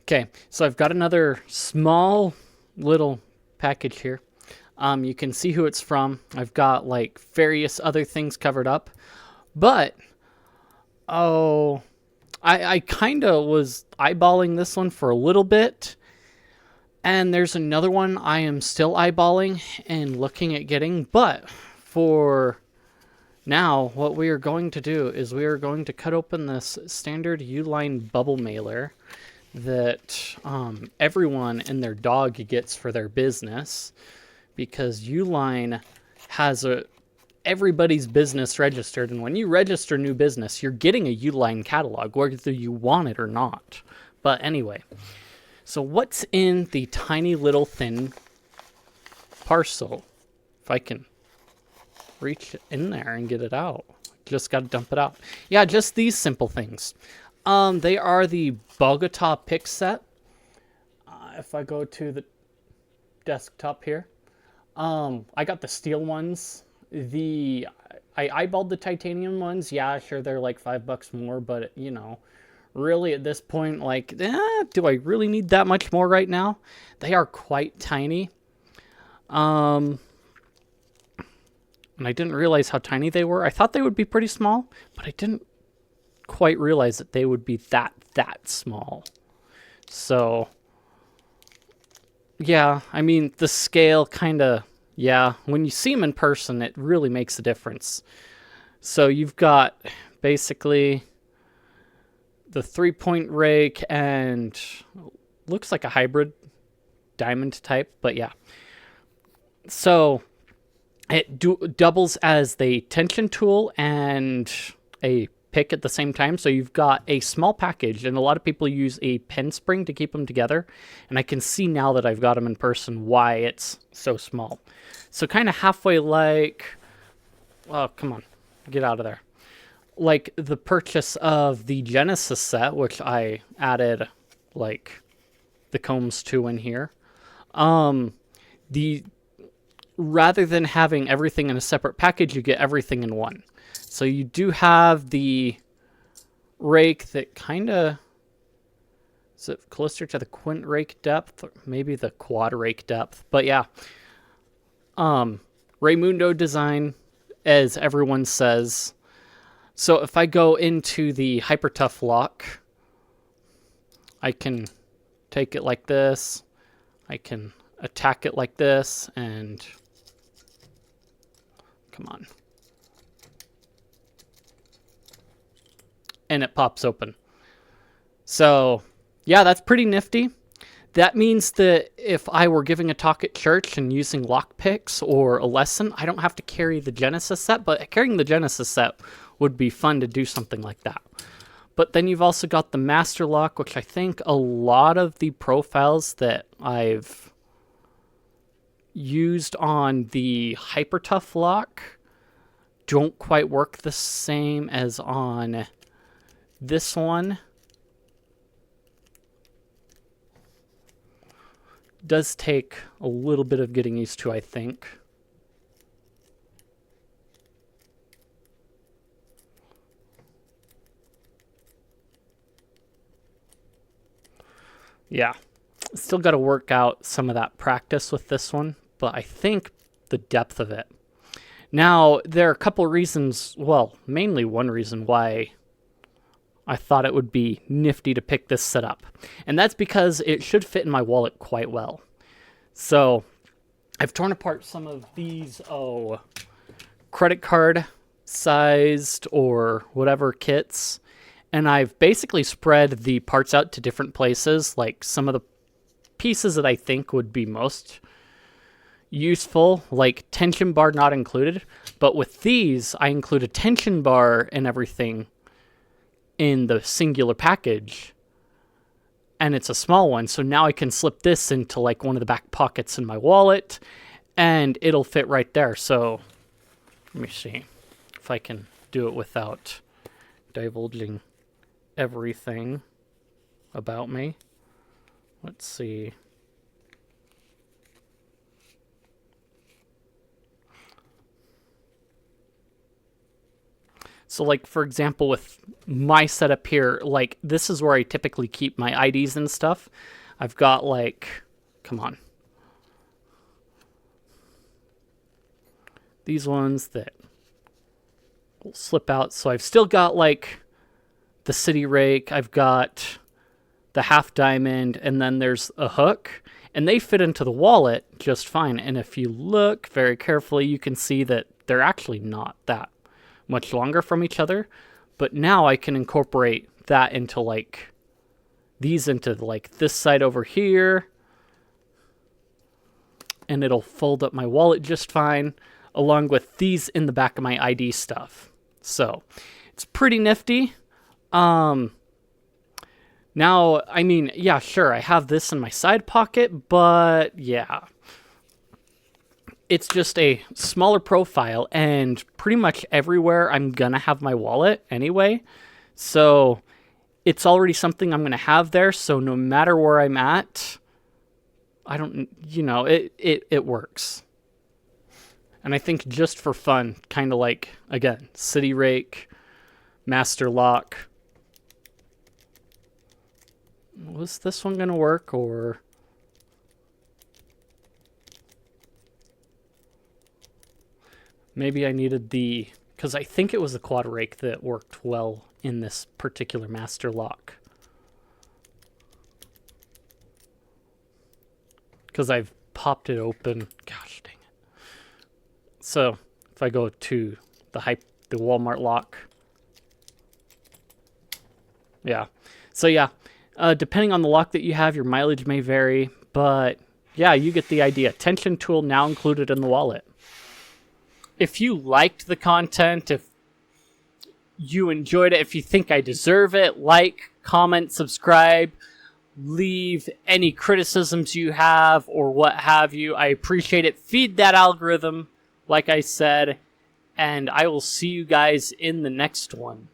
Okay, so I've got another small little package here. You can see who it's from. I've got like various other things covered up, but oh, I kind of was eyeballing this one for a little bit, and there's another one I am still eyeballing and looking at getting, but for now, what we are going to do is we are going to cut open this standard Uline bubble mailer that everyone and their dog gets for their business, because Uline has everybody's business registered, and when you register new business, you're getting a Uline catalog, whether you want it or not. But anyway, so what's in the tiny little thin parcel? If I can reach in there and get it out. Just got to dump it out. Yeah, just these simple things. They are the Bogota pick set. If I go to the desktop here, I got the steel ones. I eyeballed the titanium ones. Yeah, sure, they're like $5 more, but you know, really at this point, like, do I really need that much more right now? They are quite tiny. And I didn't realize how tiny they were. I thought they would be pretty small, but I didn't quite realize that they would be that small. So, yeah, I mean, the scale kind of, yeah, when you see them in person, it really makes a difference. So you've got basically the 3-point rake and looks like a hybrid diamond type, but yeah. So it doubles as the tension tool and a pick at the same time. So you've got a small package, and a lot of people use a pen spring to keep them together. And I can see now that I've got them in person why it's so small. So kind of halfway like, oh, come on, get out of there. Like the purchase of the Genesis set, which I added like the combs to in here. The rather than having everything in a separate package, you get everything in one. So you do have the rake that kind of, is it closer to the quint rake depth, or maybe the quad rake depth? But yeah, Raymundo design, as everyone says. So if I go into the Hyper Tough lock, I can take it like this. I can attack it like this, and come on. And it pops open. So, yeah, that's pretty nifty. That means that if I were giving a talk at church and using lockpicks or a lesson, I don't have to carry the Genesis set, but carrying the Genesis set would be fun to do something like that. But then you've also got the Master Lock, which I think a lot of the profiles that I've used on the Hyper Tough lock don't quite work the same as on this one. Does take a little bit of getting used to, I think. Yeah, still got to work out some of that practice with this one, but I think the depth of it. Now, there are a couple reasons, well, mainly one reason why I thought it would be nifty to pick this set up. And that's because it should fit in my wallet quite well. So I've torn apart some of these, credit card sized or whatever kits. And I've basically spread the parts out to different places, like some of the pieces that I think would be most useful, like tension bar not included. But with these, I include a tension bar and everything in the singular package, and it's a small one, so now I can slip this into like one of the back pockets in my wallet and it'll fit right there. So let me see if I can do it without divulging everything about me. Let's see. So like, for example, with my setup here, like this is where I typically keep my IDs and stuff. I've got like, come on, these ones that will slip out. So I've still got like the city rake, I've got the half diamond, and then there's a hook, and they fit into the wallet just fine. And if you look very carefully, you can see that they're actually not that much longer from each other. But now I can incorporate that into like these into like this side over here, and it'll fold up my wallet just fine, along with these in the back of my ID stuff. So it's pretty nifty. Now, I mean, yeah, sure, I have this in my side pocket, but yeah, it's just a smaller profile, and pretty much everywhere I'm gonna have my wallet anyway. So it's already something I'm gonna have there. So no matter where I'm at, I don't, it works. And I think just for fun, kind of like, again, city rake, master lock. Was this one gonna work, or maybe I needed because I think it was the quad rake that worked well in this particular master lock. Because I've popped it open. Gosh dang it. So if I go to the Walmart lock. Yeah. So yeah. Depending on the lock that you have, your mileage may vary, but yeah, you get the idea. Tension tool now included in the wallet. If you liked the content, if you enjoyed it, if you think I deserve it, like, comment, subscribe, leave any criticisms you have or what have you. I appreciate it. Feed that algorithm, like I said, and I will see you guys in the next one.